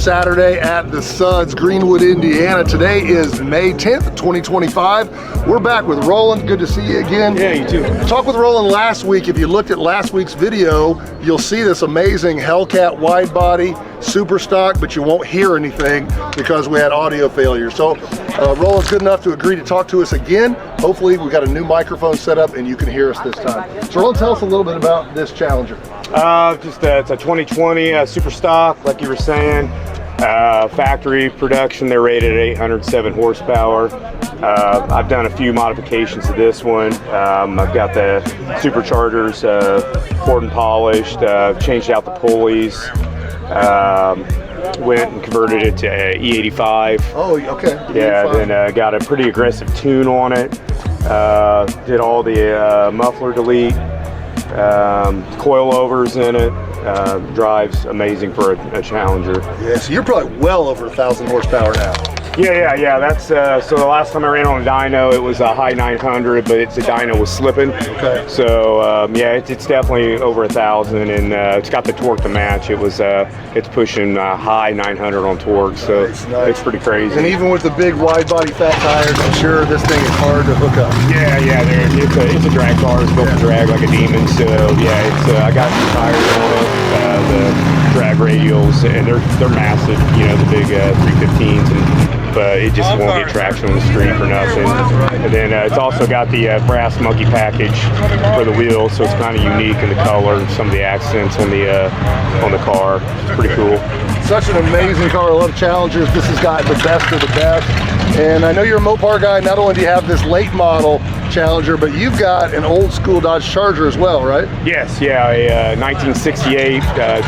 Saturday at the Suds, Greenwood, Indiana. Today is May 10th, 2025. We're back with Roland. Good to see you again. Yeah, you too. Talked with Roland last week. If you looked at last week's video, you'll see this amazing Hellcat wide body, super stock, but you won't hear anything because we had audio failure. So Roland's good enough to agree to talk to us again. Hopefully we got a new microphone set up and you can hear us this time. So Roland, tell us a little bit about this Challenger. It's a 2020 super stock, like you were saying. Factory production, they're rated at 807 horsepower. I've done a few modifications to this one. I've got the superchargers poured and polished, changed out the pulleys, went and converted it to E85. Oh, okay. Yeah, then got a pretty aggressive tune on it. Did all the muffler delete, coilovers in it. Drives amazing for a Challenger. Yeah, so you're probably well over 1,000 horsepower now. Yeah. That's so the last time I ran on a dyno, it was a high 900, but the dyno was slipping. Okay. So yeah, it's definitely over 1,000, and it's got the torque to match. It's pushing high 900 on torque, so nice. It's pretty crazy. And even with the big wide body fat tires, I'm sure this thing is hard to hook up. Yeah, it's a drag car. It's built to drag like a demon. So yeah, I got some tires on it. The drag radials, and they're massive. You know, the big 315s, but it just won't get traction on the street for nothing. And then it's also got the brass monkey package for the wheels, so it's kind of unique in the color and some of the accents on the car. It's pretty cool. Such an amazing car. I love Challengers. This has got the best of the best. And I know you're a Mopar guy. Not only do you have this late model Challenger, but you've got an old school Dodge Charger as well, right? Yes, yeah, a 1968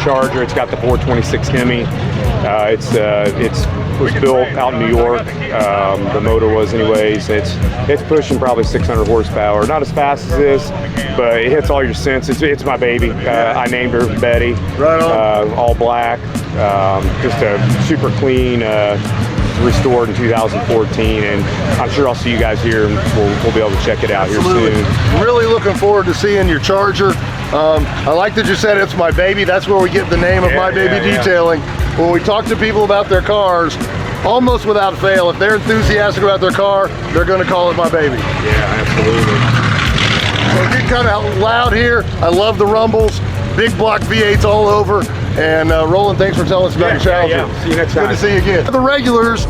Charger. It's got the 426 Hemi. It was built out in New York. The motor was, anyways. It's pushing probably 600 horsepower. Not as fast as this, but it hits all your senses. It's my baby. I named her Betty. Right on. All black. Just a super clean. Restored in 2014, and I'm sure I'll see you guys here, and we'll be able to check it out here soon. Really looking forward to seeing your Charger. I like that you said it's my baby. That's where we get the name of My Baby Detailing. When we talk to people about their cars, almost without fail, if they're enthusiastic about their car, they're going to call it my baby. Yeah, absolutely. So get kind of loud here. I love the rumbles. Big block V8s all over. And Roland, thanks for telling us about your Challenger. Yeah. See you next time. Good to see you again. The regulars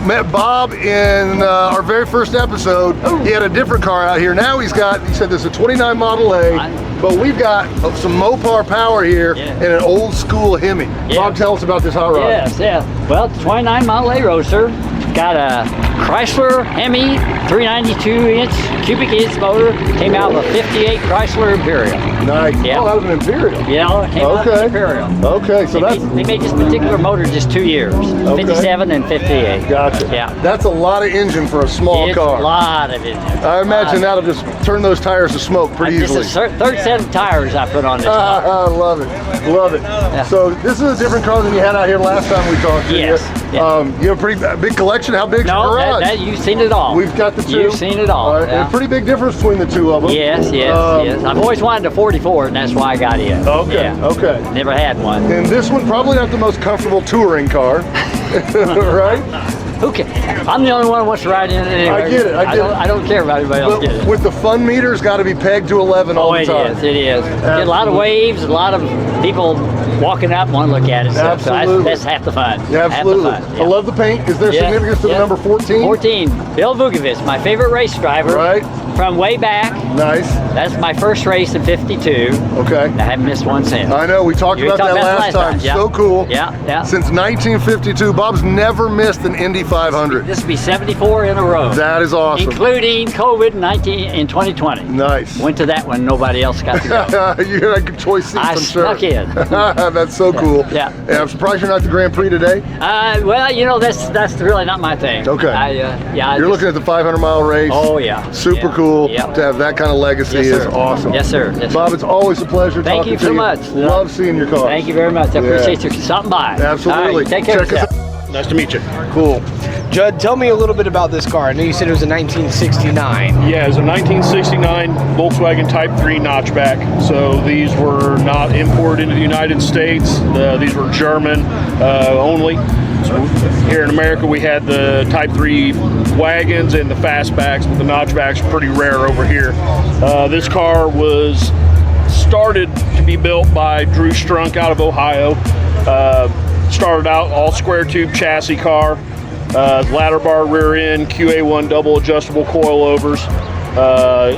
met Bob in our very first episode. Ooh. He had a different car out here. Now he said there's a 29 Model A, but we've got some Mopar power here and an old school Hemi. Yeah. Bob, tell us about this hot rod. Yes. Well, it's a 29 Model A Roadster. Got a Chrysler Hemi 392-inch cubic inch motor. Came out with a 58 Chrysler Imperial. Nice. Yeah. Oh, that was an Imperial. Yeah, it came out with an Imperial. Okay, so they made this particular motor just 2 years, 57 and 58. Gotcha. Yeah. That's a lot of engine for a small car. It's a lot of engine. I imagine that'll just turn those tires to smoke pretty easily. This is the third set of tires I put on this car. I love it. Love it. Yeah. So this is a different car than you had out here last time we talked to you. Yes. You have a pretty big collection. How big's your garage? You've seen it all. We've got the two. You've seen it all. And a pretty big difference between the two of them. Yes. I've always wanted a 44, and that's why I got it. Okay. Okay. Never had one. And this one probably not the most comfortable touring car, right? Okay, I'm the only one who wants to ride in it anyway. I get it. I don't care about anybody else getting it. With the fun meter's got to be pegged to 11 all the time. It is. Get a lot of waves, a lot of people walking up want to look at it. So that's half the fun. Yeah, absolutely. Half the fun, yeah. I love the paint. Is there significance to the number 14? 14. Bill Vukovich, my favorite race driver. Right. From way back. Nice. That's my first race in '52. Okay. I haven't missed one since. I know. We talked about that last time. Yeah. So cool. Yeah. Since 1952, Bob's never missed an Indy 500. This will be 74 in a row. That is awesome. Including COVID in 2020. Nice. Went to that one. Nobody else got to go. You had a good choice seats, I'm sure. I snuck in. That's so cool. Yeah. And I'm surprised you're not the Grand Prix today. Well, you know, that's really not my thing. Okay. You're looking at the 500-mile race. Oh, yeah. Super cool to have that kind of legacy. Is awesome. Yes, sir. Bob, it's always a pleasure talking to you. Thank you so much. Love seeing your cars. Thank you very much. I appreciate you stopping by. Absolutely. All right, take care of yourself. Nice to meet you. Cool. Judd, tell me a little bit about this car. I know you said it was a 1969. Yeah, it's a 1969 Volkswagen Type 3 notchback. So these were not imported into the United States. These were German only. So here in America, we had the Type 3 wagons and the fastbacks, but the notchbacks are pretty rare over here. This car was started to be built by Drew Strunk out of Ohio. Started out all square tube chassis car, ladder bar rear end, QA1 double adjustable coilovers.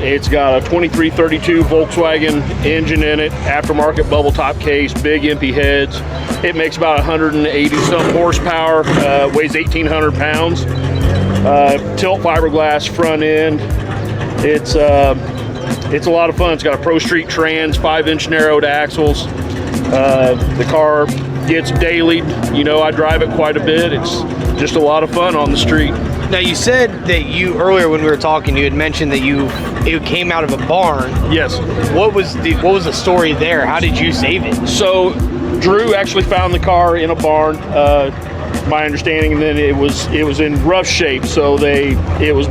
It's got a 2332 Volkswagen engine in it, aftermarket bubble top case, big empty heads. It makes about 180 some horsepower, weighs 1,800 pounds. Tilt fiberglass front end. It's a lot of fun. It's got a Pro Street trans, 5-inch narrowed axles. The car gets dailied. You know, I drive it quite a bit. It's just a lot of fun on the street. Now you said that earlier when we were talking, you had mentioned that it came out of a barn. Yes. What was the story there? How did you save it? So Drew actually found the car in a barn. My understanding, and then it was in rough shape, so it was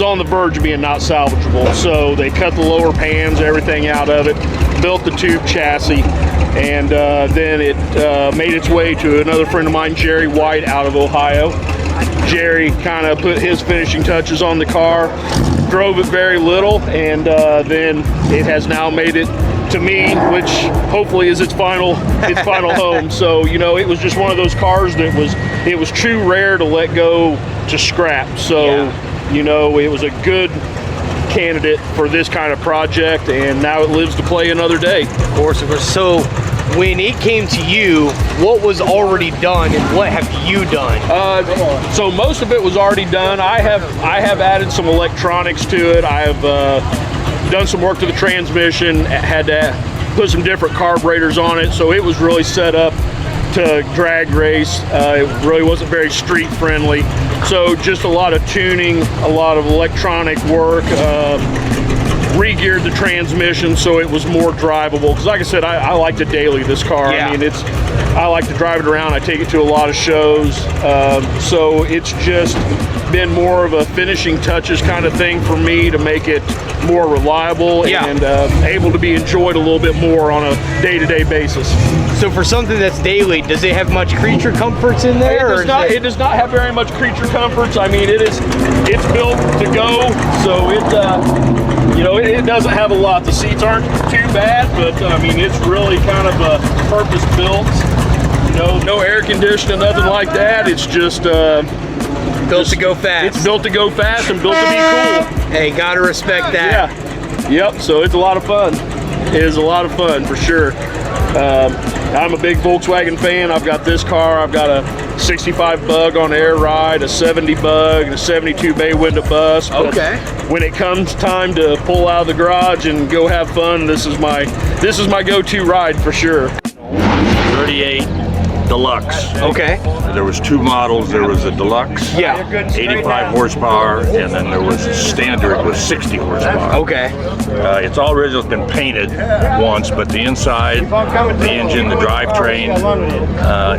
on the verge of being not salvageable. So they cut the lower pans, everything out of it, built the tube chassis, and then it made its way to another friend of mine, Jerry White, out of Ohio. Jerry kind of put his finishing touches on the car, drove it very little, and then it has now made it to me, which hopefully is its final home. So, you know, it was just one of those cars that it was too rare to let go to scrap. So, yeah. You know, it was a good candidate for this kind of project, and now it lives to play another day. Of course. So when it came to you, what was already done and what have you done? So most of it was already done. I have added some electronics to it. I have done some work to the transmission, had to put some different carburetors on it, so it was really set up to drag race. It really wasn't very street friendly. So just a lot of tuning, a lot of electronic work, re-geared the transmission so it was more drivable. Because like I said, I like to daily this car. Yeah. I mean, I like to drive it around. I take it to a lot of shows. So it's just been more of a finishing touches kind of thing for me to make it more reliable and able to be enjoyed a little bit more on a day-to-day basis. So for something that's daily, does it have much creature comforts in there? It does not have very much creature comforts. I mean, it's built to go, so you know, it doesn't have a lot. The seats aren't too bad, but I mean, it's really kind of a purpose built. You know, no air conditioning, nothing like that. It's just built to go fast. It's built to go fast and built to be cool. Hey, gotta respect that. Yeah. Yep. So it's a lot of fun. It is a lot of fun for sure. I'm a big Volkswagen fan. I've got this car. I've got a 65 Bug on air ride, a 70 Bug, and a 72 bay window bus. But okay. When it comes time to pull out of the garage and go have fun, this is my go-to ride for sure. 38 Deluxe. Okay. There was two models. There was a Deluxe, yeah, 85 horsepower, and then there was a standard with 60 horsepower. Okay. It's all original. It's been painted once, but the inside, the engine, the drivetrain,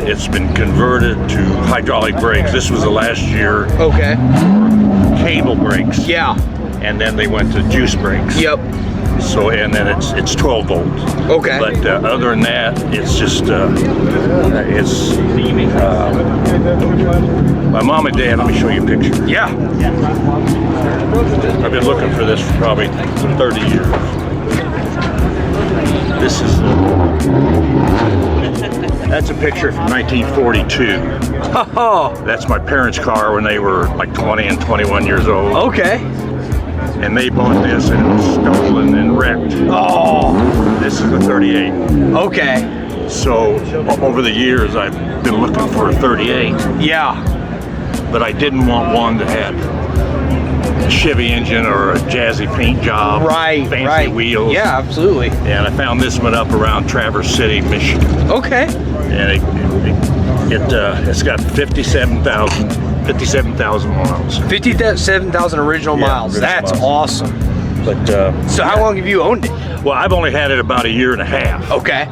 it's been converted to hydraulic brakes. This was the last year. Okay. Cable brakes. Yeah. And then they went to juice brakes. Yep. So, and then it's 12 volts. Okay. But other than that, it's just my mom and dad. Let me show you a picture. Yeah. I've been looking for this for probably 30 years. This is that's a picture from 1942. Oh. That's my parents' car when they were like 20 and 21 years old. Okay. And they bought this and it was stolen and wrecked. Oh. This is a 38. Okay. So over the years I've been looking for a 38. Yeah. But I didn't want one that had a Chevy engine or a jazzy paint job. Right. Fancy wheels. Yeah, absolutely. And I found this one up around Traverse City, Michigan. Okay. And it's got 57,000 miles. 57,000 original miles. original That's miles. awesome. But So how long have you owned it? well, I've only had it about a year and a half. Okay.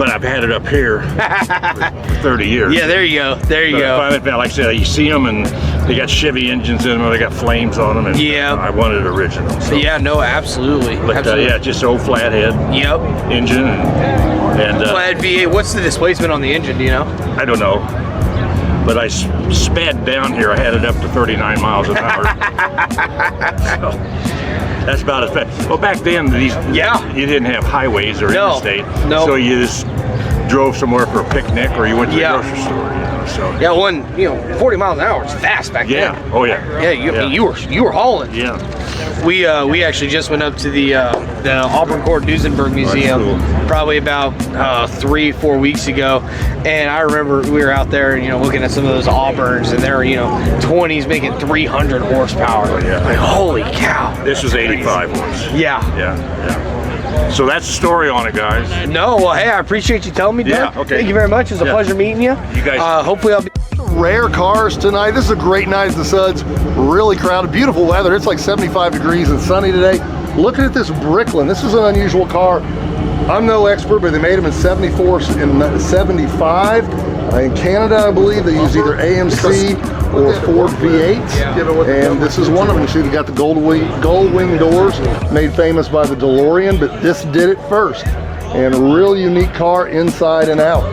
but I've had it up here for 30 years. Yeah, there you go. There you But I go. finally found, like I said, you see them and they got Chevy engines in them, or they got flames on them, and Yeah. I wanted it original. So. Yeah, no, absolutely. But Absolutely. yeah, just old flathead Yep. engine, and Flat V8. What's the displacement on the engine? Do you know? I don't know. But I sped down here. I had it up to 39 miles an hour. So, that's about as fast. Well, back then, you didn't have highways or interstate. No. So you just drove somewhere for a picnic, or you went to the grocery store. So. Yeah, 40 miles an hour is fast back then. Oh yeah. Yeah, you were hauling. Yeah. We actually just went up to the Auburn Court Duesenberg Museum cool. probably about 3-4 weeks ago, and I remember we were out there, looking at some of those Auburns, and they were 20s making 300 horsepower. Yeah. Like, holy cow. This was 85 once. Yeah. So that's the story on it, guys. No, well, hey, I appreciate you telling me, Doug. Yeah, okay. Thank you very much. It was a pleasure meeting you. You guys. Hopefully I'll be. Rare cars tonight. This is a great night at the Suds. Really crowded, beautiful weather. It's like 75 degrees and sunny today. Looking at this Bricklin. This is an unusual car. I'm no expert, but they made them in 74 and 75. In Canada, I believe they use either AMC or Ford V8. And this is one of them. You see, they got the gold wing doors, made famous by the DeLorean, but this did it first. And a real unique car inside and out.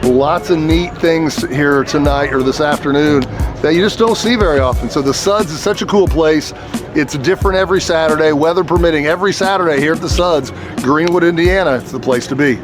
Lots of neat things here tonight or this afternoon that you just don't see very often. So the Suds is such a cool place. It's different every Saturday, weather permitting. Every Saturday here at the Suds, Greenwood, Indiana, it's the place to be.